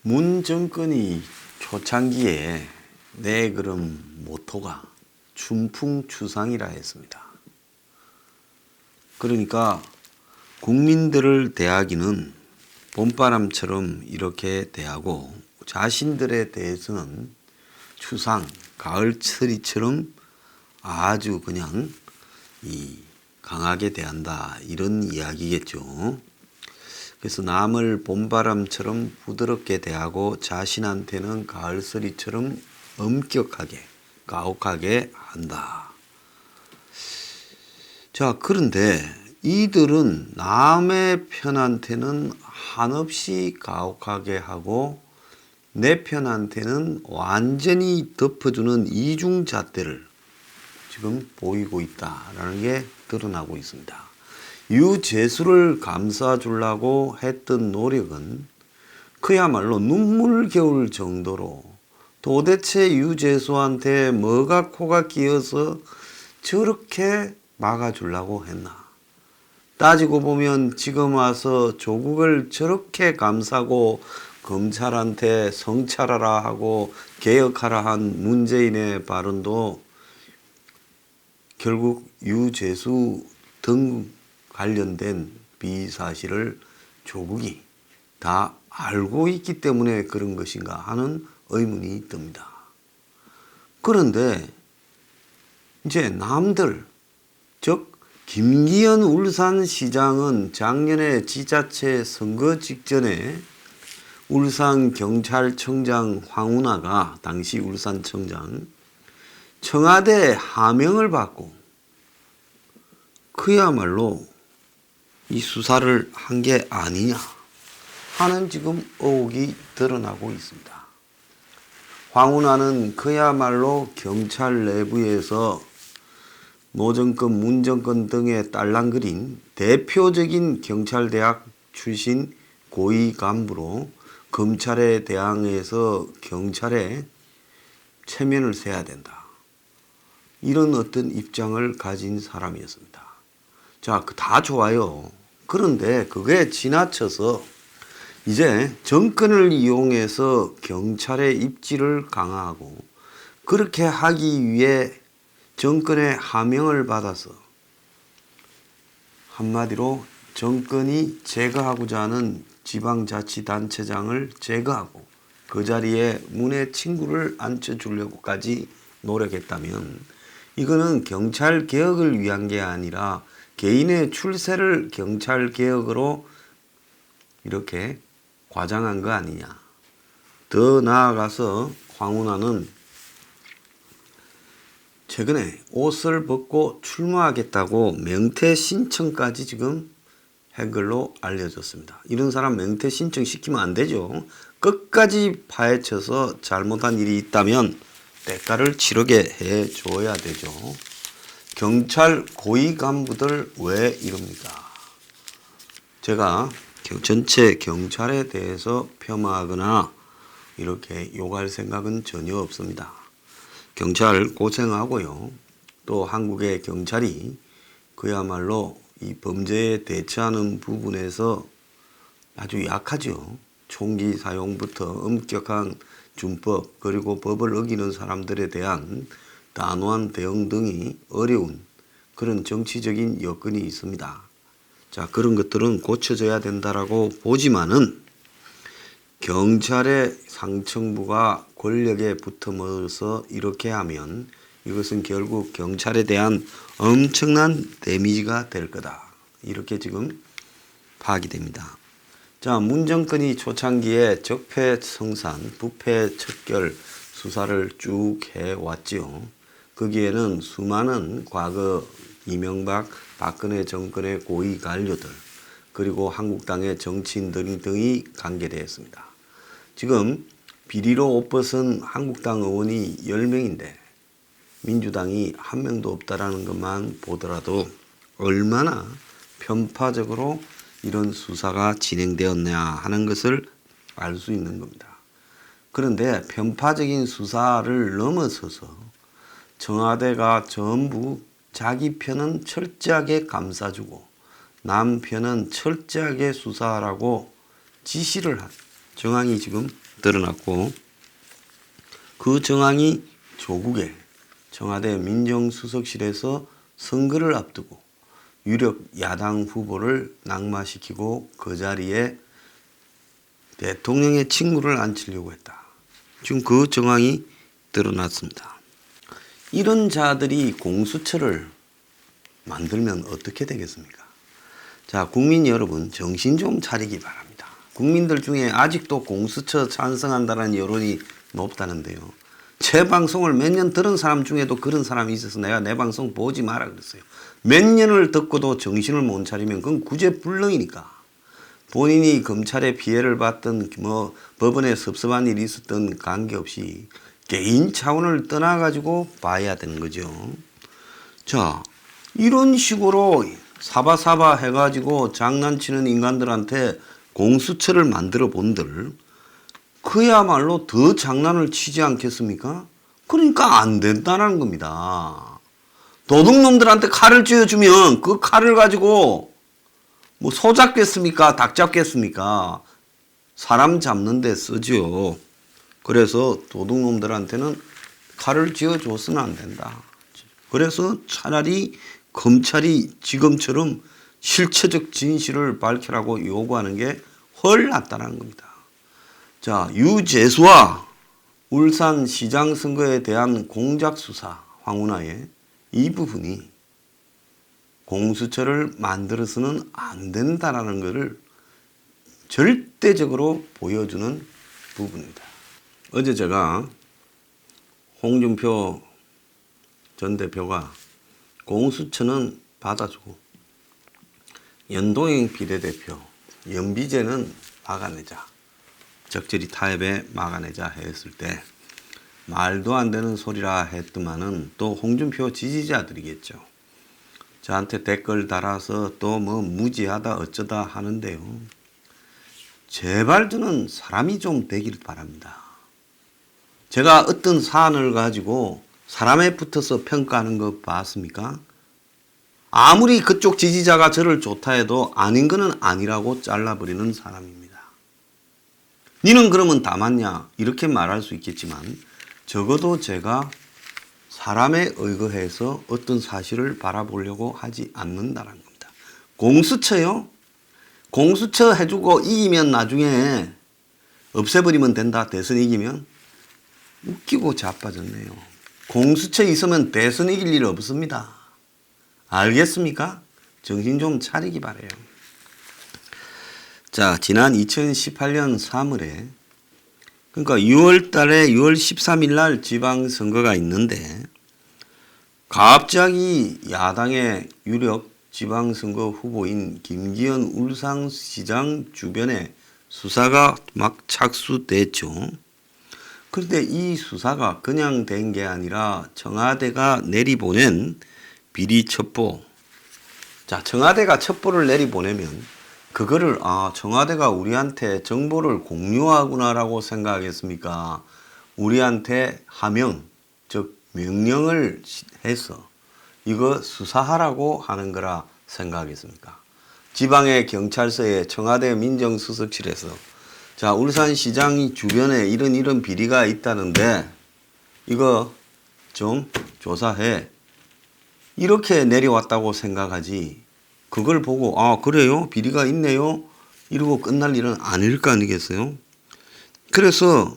문 정권이 초창기에 내 그런 모토가 춘풍추상이라 했습니다. 그러니까 국민들을 대하기는 봄바람처럼 이렇게 대하고 자신들에 대해서는 추상, 가을철이처럼 아주 그냥 강하게 대한다, 이런 이야기겠죠. 그래서 남을 봄바람처럼 부드럽게 대하고 자신한테는 가을서리처럼 엄격하게, 가혹하게 한다. 자, 그런데 이들은 남의 편한테는 한없이 가혹하게 하고 내 편한테는 완전히 덮어주는 이중잣대를 지금 보이고 있다라는 게 드러나고 있습니다. 유재수를 감싸주려고 했던 노력은 그야말로 눈물겨울 정도로 도대체 유재수한테 뭐가 코가 끼어서 저렇게 막아주려고 했나. 따지고 보면 지금 와서 조국을 저렇게 감싸고 검찰한테 성찰하라 하고 개혁하라 한 문재인의 발언도 결국 유재수 등 관련된 비사실을 조국이 다 알고 있기 때문에 그런 것인가 하는 의문이 듭니다. 그런데 이제 남들, 즉 김기현 울산시장은 작년에 지자체 선거 직전에 울산경찰청장 황운하가, 당시 울산청장, 청와대 하명을 받고 그야말로 이 수사를 한 게 아니냐 하는 지금 의혹이 드러나고 있습니다. 황운하는 그야말로 경찰 내부에서 노정권, 문정권 등의 딸랑거린 대표적인 경찰대학 출신 고위 간부로 검찰에 대항해서 경찰에 체면을 세야 된다, 이런 어떤 입장을 가진 사람이었습니다. 자, 다 좋아요. 그런데 그게 지나쳐서 이제 정권을 이용해서 경찰의 입지를 강화하고 그렇게 하기 위해 정권의 하명을 받아서 한마디로 정권이 제거하고자 하는 지방자치단체장을 제거하고 그 자리에 문의 친구를 앉혀주려고까지 노력했다면 이거는 경찰 개혁을 위한 게 아니라 개인의 출세를 경찰 개혁으로 이렇게 과장한 거 아니냐. 더 나아가서 황운하는 최근에 옷을 벗고 출마하겠다고 명태 신청까지 지금 한 걸로 알려졌습니다. 이런 사람 명태 신청 시키면 안 되죠. 끝까지 파헤쳐서 잘못한 일이 있다면 대가를 치르게 해줘야 되죠. 경찰 고위 간부들 왜 이럽니까? 제가 전체 경찰에 대해서 폄하하거나 이렇게 욕할 생각은 전혀 없습니다. 경찰 고생하고요. 또 한국의 경찰이 그야말로 이 범죄에 대처하는 부분에서 아주 약하죠. 총기 사용부터 엄격한 준법, 그리고 법을 어기는 사람들에 대한 단호한 대응 등이 어려운 그런 정치적인 여건이 있습니다. 자, 그런 것들은 고쳐져야 된다라고 보지만은 경찰의 상층부가 권력에 붙어서 이렇게 하면 이것은 결국 경찰에 대한 엄청난 데미지가 될 거다, 이렇게 지금 파악이 됩니다. 자, 문정권이 초창기에 적폐청산, 부패척결 수사를 쭉 해왔지요. 거기에는 수많은 과거 이명박, 박근혜 정권의 고위 관료들, 그리고 한국당의 정치인들 등이 관계되었습니다. 지금 비리로 옷 벗은 한국당 의원이 10명인데 민주당이 한 명도 없다라는 것만 보더라도 얼마나 편파적으로 이런 수사가 진행되었냐 하는 것을 알 수 있는 겁니다. 그런데 편파적인 수사를 넘어서서 청와대가 전부 자기 편은 철저하게 감싸주고 남 편은 철저하게 수사하라고 지시를 한 정황이 지금 드러났고 그 정황이 조국의 청와대 민정수석실에서 선거를 앞두고 유력 야당 후보를 낙마시키고 그 자리에 대통령의 친구를 앉히려고 했다. 지금 그 정황이 드러났습니다. 이런 자들이 공수처를 만들면 어떻게 되겠습니까? 자, 국민 여러분 정신 좀 차리기 바랍니다. 국민들 중에 아직도 공수처 찬성한다는 여론이 높다는데요. 제 방송을 몇 년 들은 사람 중에도 그런 사람이 있어서 내가 내 방송 보지 마라 그랬어요. 몇 년을 듣고도 정신을 못 차리면 그건 구제불능이니까. 본인이 검찰의 피해를 받던 뭐 법원에 섭섭한 일이 있었던 관계없이 개인 차원을 떠나가지고 봐야 되는 거죠. 자, 이런 식으로 사바사바 해가지고 장난치는 인간들한테 공수처를 만들어 본들 그야말로 더 장난을 치지 않겠습니까? 그러니까 안 된다는 겁니다. 도둑놈들한테 칼을 쥐어주면 그 칼을 가지고 뭐 소 잡겠습니까? 닭 잡겠습니까? 사람 잡는 데 쓰죠. 그래서 도둑놈들한테는 칼을 쥐어줘서는 안 된다. 그래서 차라리 검찰이 지금처럼 실체적 진실을 밝히라고 요구하는 게 훨 낫다는 겁니다. 자, 유재수와 울산시장 선거에 대한 공작수사 황운하의 이 부분이 공수처를 만들어서는 안 된다라는 것을 절대적으로 보여주는 부분입니다. 어제 제가 홍준표 전 대표가 공수처는 받아주고 연동형 비례대표 연비제는 막아내자. 적절히 타협에 막아내자 했을 때 말도 안 되는 소리라 했더만은 또 홍준표 지지자들이겠죠. 저한테 댓글 달아서 또 뭐 무지하다 어쩌다 하는데요. 제발 저는 사람이 좀 되길 바랍니다. 제가 어떤 사안을 가지고 사람에 붙어서 평가하는 거 봤습니까? 아무리 그쪽 지지자가 저를 좋다 해도 아닌 거는 아니라고 잘라버리는 사람입니다. 니는 그러면 다 맞냐? 이렇게 말할 수 있겠지만 적어도 제가 사람에 의거해서 어떤 사실을 바라보려고 하지 않는다는 겁니다. 공수처요? 공수처 해주고 이기면 나중에 없애버리면 된다. 대선 이기면? 웃기고 자빠졌네요. 공수처 있으면 대선 이길 일 없습니다. 알겠습니까? 정신 좀 차리기 바래요. 자, 지난 2018년 3월에 그러니까 6월 달에 6월 13일 날 지방선거가 있는데 갑자기 야당의 유력 지방선거 후보인 김기현 울산시장 주변에 수사가 막 착수됐죠. 그런데 이 수사가 그냥 된 게 아니라 청와대가 내리보낸 비리 첩보. 자, 청와대가 첩보를 내리보내면 그거를 청와대가 우리한테 정보를 공유하구나라고 생각하겠습니까? 우리한테 하명, 즉 명령을 해서 이거 수사하라고 하는 거라 생각하겠습니까? 지방의 경찰서에 청와대 민정수석실에서 자, 울산시장이 주변에 이런 비리가 있다는데 이거 좀 조사해. 이렇게 내려왔다고 생각하지. 그걸 보고 그래요? 비리가 있네요? 이러고 끝날 일은 아닐 거 아니겠어요? 그래서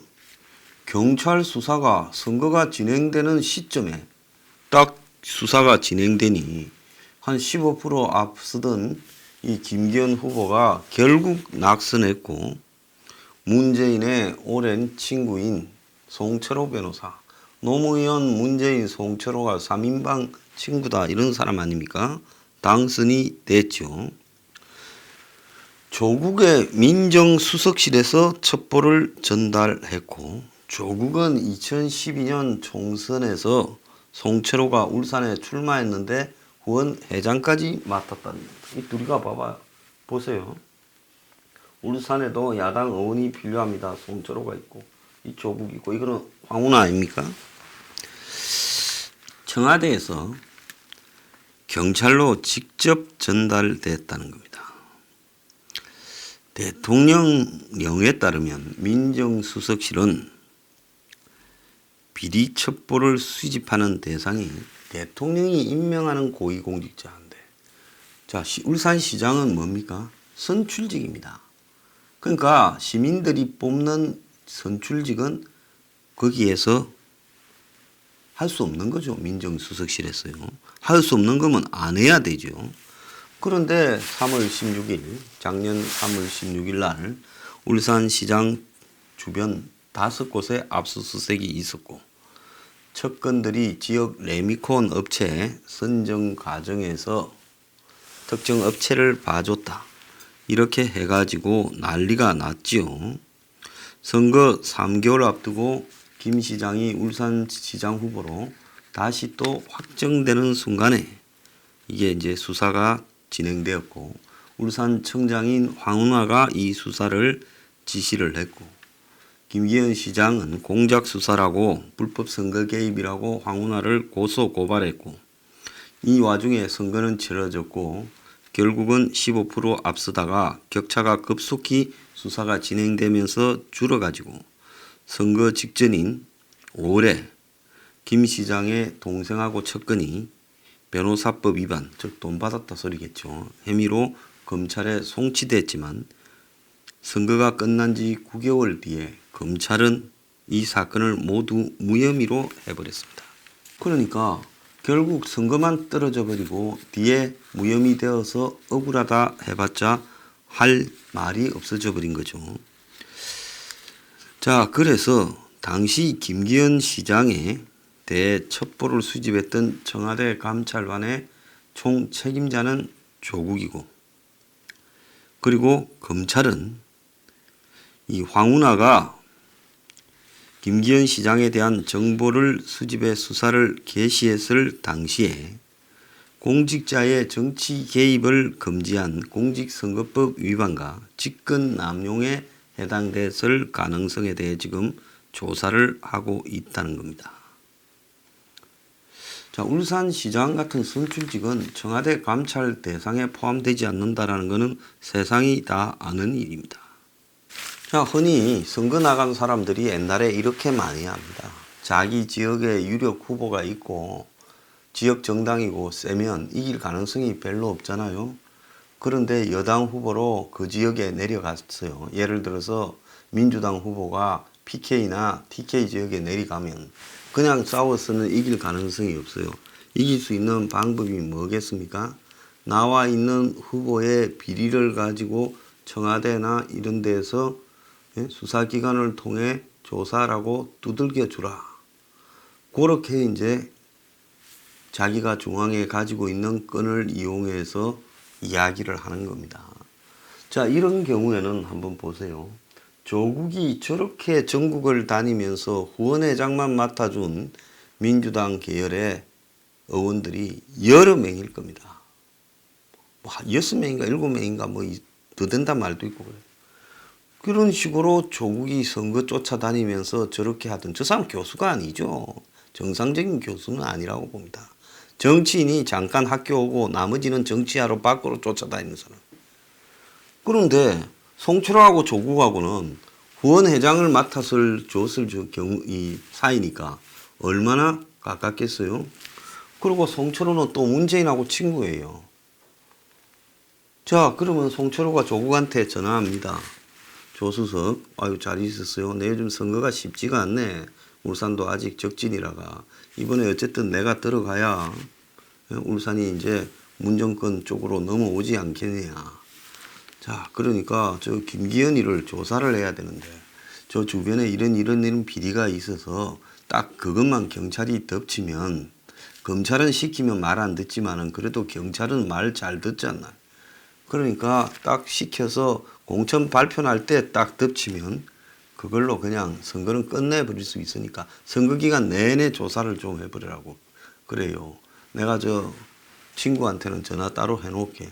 경찰 수사가 선거가 진행되는 시점에 딱 수사가 진행되니 한 15% 앞서던 이 김기현 후보가 결국 낙선했고 문재인의 오랜 친구인 송철호 변호사, 노무현 문재인 송철호가 3인방 친구다 이런 사람 아닙니까? 당선이 됐죠. 조국의 민정수석실에서 첩보를 전달했고 조국은 2012년 총선에서 송철호가 울산에 출마했는데 후원 회장까지 맡았다는 겁니다. 이 둘이가 보세요. 울산에도 야당 의원이 필요합니다. 송철호가 있고 이 조국이 있고 이거는 황운하 아닙니까? 청와대에서 경찰로 직접 전달됐다는 겁니다. 대통령령에 따르면 민정수석실은 비리 첩보를 수집하는 대상이 대통령이 임명하는 고위공직자인데, 자, 울산시장은 뭡니까? 선출직입니다. 그러니까 시민들이 뽑는 선출직은 거기에서 할 수 없는 거죠. 민정수석실에서요. 할 수 없는 거면 안 해야 되죠. 그런데 3월 16일, 작년 3월 16일 날 울산시장 주변 5곳에 압수수색이 있었고, 척건들이 지역 레미콘 업체 선정 과정에서 특정 업체를 봐줬다, 이렇게 해가지고 난리가 났지요. 선거 3개월 앞두고 김 시장이 울산시장 후보로 다시 또 확정되는 순간에 이게 이제 수사가 진행되었고, 울산청장인 황운하가 이 수사를 지시를 했고, 김기현 시장은 공작 수사라고 불법 선거 개입이라고 황운하를 고소 고발했고, 이 와중에 선거는 치러졌고 결국은 15% 앞서다가 격차가 급속히 수사가 진행되면서 줄어가지고 선거 직전인 5월에 김 시장의 동생하고 척건이 변호사법 위반, 즉 돈 받았다 소리겠죠, 혐의로 검찰에 송치됐지만 선거가 끝난 지 9개월 뒤에 검찰은 이 사건을 모두 무혐의로 해버렸습니다. 그러니까 결국 선거만 떨어져 버리고 뒤에 무혐의 되어서 억울하다 해봤자 할 말이 없어져 버린 거죠. 자, 그래서 당시 김기현 시장의 대첩보를 수집했던 청와대 감찰관의 총 책임자는 조국이고, 그리고 검찰은 이 황운하가 김기현 시장에 대한 정보를 수집해 수사를 개시했을 당시에 공직자의 정치 개입을 금지한 공직선거법 위반과 직권 남용에 해당됐을 가능성에 대해 지금 조사를 하고 있다는 겁니다. 자, 울산시장 같은 선출직은 청와대 감찰 대상에 포함되지 않는다는 것은 세상이 다 아는 일입니다. 자, 흔히 선거 나간 사람들이 옛날에 이렇게 많이 합니다. 자기 지역에 유력 후보가 있고 지역 정당이고 세면 이길 가능성이 별로 없잖아요. 그런데 여당 후보로 그 지역에 내려갔어요. 예를 들어서 민주당 후보가 PK나 TK 지역에 내려가면 그냥 싸워서는 이길 가능성이 없어요. 이길 수 있는 방법이 뭐겠습니까? 나와 있는 후보의 비리를 가지고 청와대나 이런 데서 수사기관을 통해 조사라고 두들겨 주라. 그렇게 이제 자기가 중앙에 가지고 있는 건을 이용해서 이야기를 하는 겁니다. 자, 이런 경우에는 한번 보세요. 조국이 저렇게 전국을 다니면서 후원회장만 맡아준 민주당 계열의 의원들이 여러 명일 겁니다. 뭐 6명인가 7명인가 뭐 더 된단 말도 있고 그래요. 그런 식으로 조국이 선거 쫓아다니면서 저렇게 하던, 저 사람 교수가 아니죠. 정상적인 교수는 아니라고 봅니다. 정치인이 잠깐 학교 오고 나머지는 정치하러 밖으로 쫓아다니는 사람. 그런데 송철호하고 조국하고는 후원회장을 맡았을 줬을 경우 이 사이니까 얼마나 가깝겠어요. 그리고 송철호는 또 문재인하고 친구예요. 자, 그러면 송철호가 조국한테 전화합니다. 조수석, 아유 잘 있었어요. 내 요즘 선거가 쉽지가 않네. 울산도 아직 적진이라가. 이번에 어쨌든 내가 들어가야 울산이 이제 문정권 쪽으로 넘어오지 않겠냐. 자, 그러니까 저 김기현이를 조사를 해야 되는데 저 주변에 이런 비리가 있어서 딱 그것만 경찰이 덮치면, 검찰은 시키면 말 안 듣지만은 그래도 경찰은 말 잘 듣잖아. 그러니까 딱 시켜서 공천 발표할 때 딱 덮치면 그걸로 그냥 선거는 끝내버릴 수 있으니까 선거기간 내내 조사를 좀 해버리라고 그래요. 내가 저 친구한테는 전화 따로 해놓을게.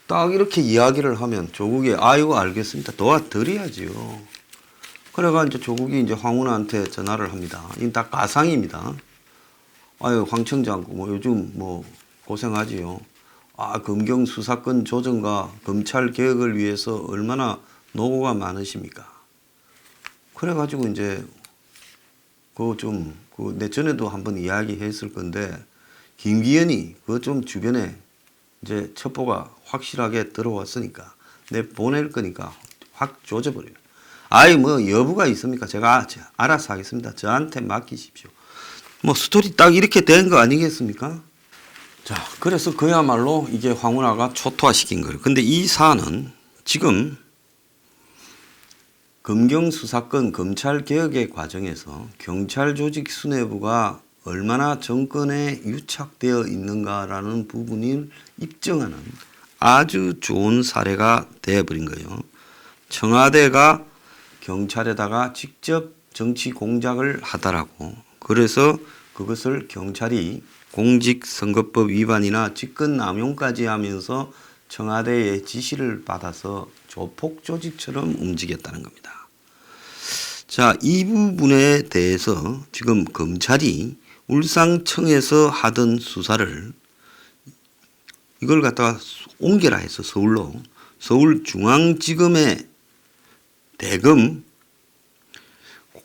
딱 이렇게 이야기를 하면 조국이 아이고 알겠습니다. 도와드려야지요. 그래가 이제 조국이 이제 황운하한테 전화를 합니다. 이건 다 가상입니다. 아유 황 청장 뭐 요즘 뭐 고생하지요. 아, 검경 수사권 조정과 검찰 개혁을 위해서 얼마나 노고가 많으십니까? 그래가지고 이제 내 전에도 한번 이야기했을 건데 김기현이 그거 좀 주변에 이제 첩보가 확실하게 들어왔으니까 내 보낼 거니까 확 조져버려요. 아이 뭐 여부가 있습니까? 제가 알아서 하겠습니다. 저한테 맡기십시오. 뭐 스토리 딱 이렇게 된 거 아니겠습니까? 자, 그래서 그야말로 이게 황운하가 초토화시킨 거예요. 근데 이 사안은 지금 검경수사권 검찰개혁의 과정에서 경찰 조직 수뇌부가 얼마나 정권에 유착되어 있는가라는 부분을 입증하는 아주 좋은 사례가 되어버린 거예요. 청와대가 경찰에다가 직접 정치 공작을 하더라고. 그래서 그것을 경찰이 공직선거법 위반이나 직권남용까지 하면서 청와대의 지시를 받아서 조폭 조직처럼 움직였다는 겁니다. 자, 이 부분에 대해서 지금 검찰이 울산청에서 하던 수사를 이걸 갖다가 옮겨라 해서 서울로 서울중앙지검에 대검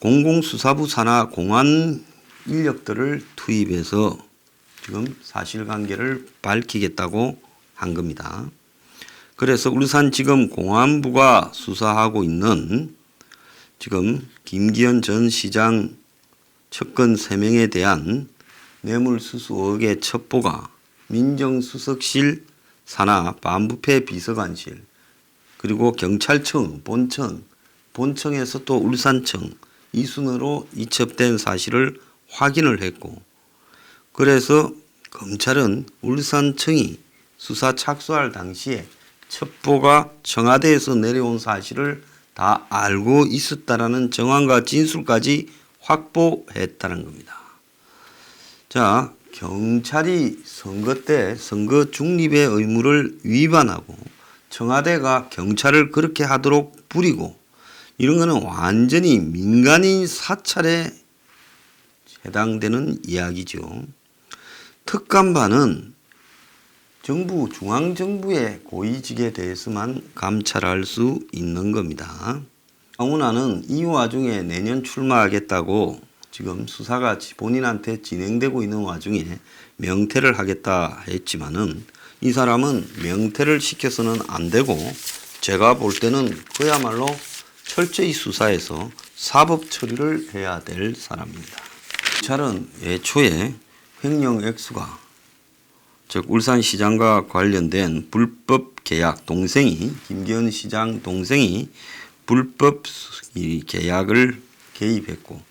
공공수사부 산하 공안 인력들을 투입해서 지금 사실관계를 밝히겠다고 한 겁니다. 그래서 울산지검 공안부가 수사하고 있는 지금 김기현 전 시장 측근 3명에 대한 뇌물수수 의혹의 첩보가 민정수석실 산하 반부패 비서관실 그리고 경찰청 본청에서 또 울산청 이 순으로 이첩된 사실을 확인을 했고 그래서 검찰은 울산청이 수사 착수할 당시에 첩보가 청와대에서 내려온 사실을 다 알고 있었다라는 정황과 진술까지 확보했다는 겁니다. 자, 경찰이 선거 때 선거 중립의 의무를 위반하고 청와대가 경찰을 그렇게 하도록 부리고 이런 거는 완전히 민간인 사찰에 해당되는 이야기죠. 특감반은 정부, 중앙정부의 고위직에 대해서만 감찰할 수 있는 겁니다. 황운하는 이 와중에 내년 출마하겠다고 지금 수사가 본인한테 진행되고 있는 와중에 명퇴를 하겠다 했지만은 이 사람은 명퇴를 시켜서는 안 되고 제가 볼 때는 그야말로 철저히 수사해서 사법 처리를 해야 될 사람입니다. 경찰은 애초에 횡령 액수가 즉 울산시장과 관련된 불법 계약 김기현 시장 동생이 불법 계약을 개입했고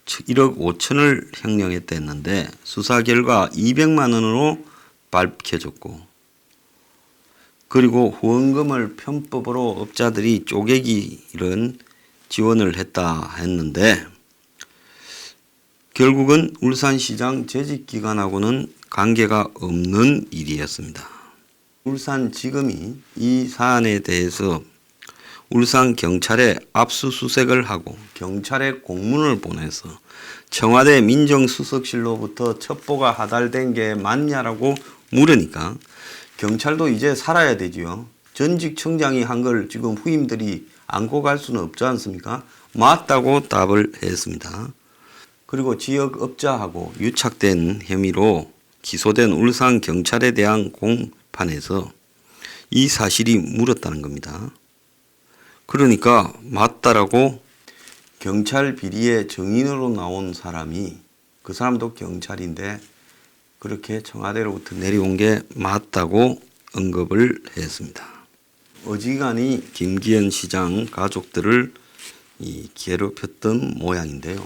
1억 5천을 횡령했다 했는데 수사 결과 200만 원으로 밝혀졌고 그리고 후원금을 편법으로 업자들이 쪼개기 이런 지원을 했다 했는데 결국은 울산시장 재직기관하고는 관계가 없는 일이었습니다. 울산지검이 이 사안에 대해서 울산경찰에 압수수색을 하고 경찰에 공문을 보내서 청와대 민정수석실로부터 첩보가 하달된 게 맞냐라고 물으니까 경찰도 이제 살아야 되지요. 전직 청장이 한 걸 지금 후임들이 안고 갈 수는 없지 않습니까? 맞다고 답을 했습니다. 그리고 지역업자하고 유착된 혐의로 기소된 울산경찰에 대한 공판에서 이 사실이 물었다는 겁니다. 그러니까 맞다라고 경찰 비리의 증인으로 나온 사람이 그 사람도 경찰인데 그렇게 청와대로부터 내려온 게 맞다고 언급을 했습니다. 어지간히 김기현 시장 가족들을 괴롭혔던 모양인데요.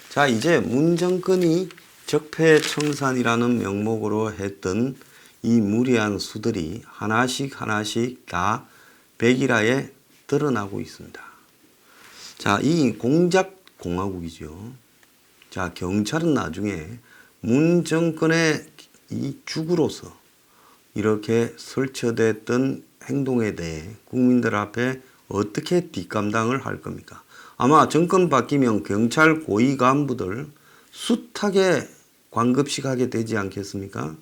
자, 이제 문 정권이 적폐청산이라는 명목으로 했던 이 무리한 수들이 하나씩 다 백일화에 드러나고 있습니다. 자, 이 공작 공화국이죠. 자, 경찰은 나중에 문 정권의 이 죽으로서 이렇게 설치됐던 행동에 대해 국민들 앞에 어떻게 뒷감당을 할 겁니까? 아마 정권 바뀌면 경찰 고위 간부들 숱하게 관급식 하게 되지 않겠습니까?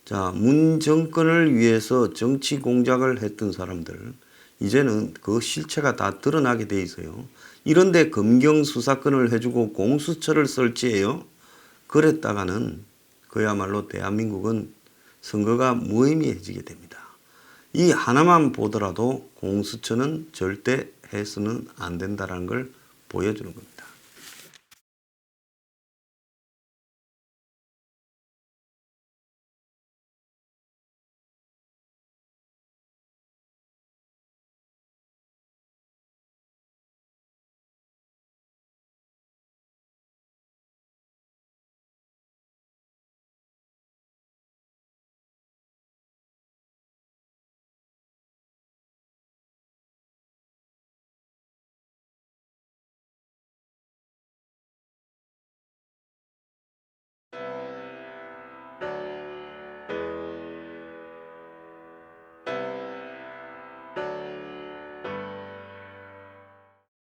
자, 문 정권을 위해서 정치 공작을 했던 사람들, 이제는 그 실체가 다 드러나게 돼 있어요. 이런데 검경 수사권을 해주고 공수처를 설치해요. 그랬다가는 그야말로 대한민국은 선거가 무의미해지게 됩니다. 이 하나만 보더라도 공수처는 절대 해서는 안 된다는 걸 보여주는 겁니다.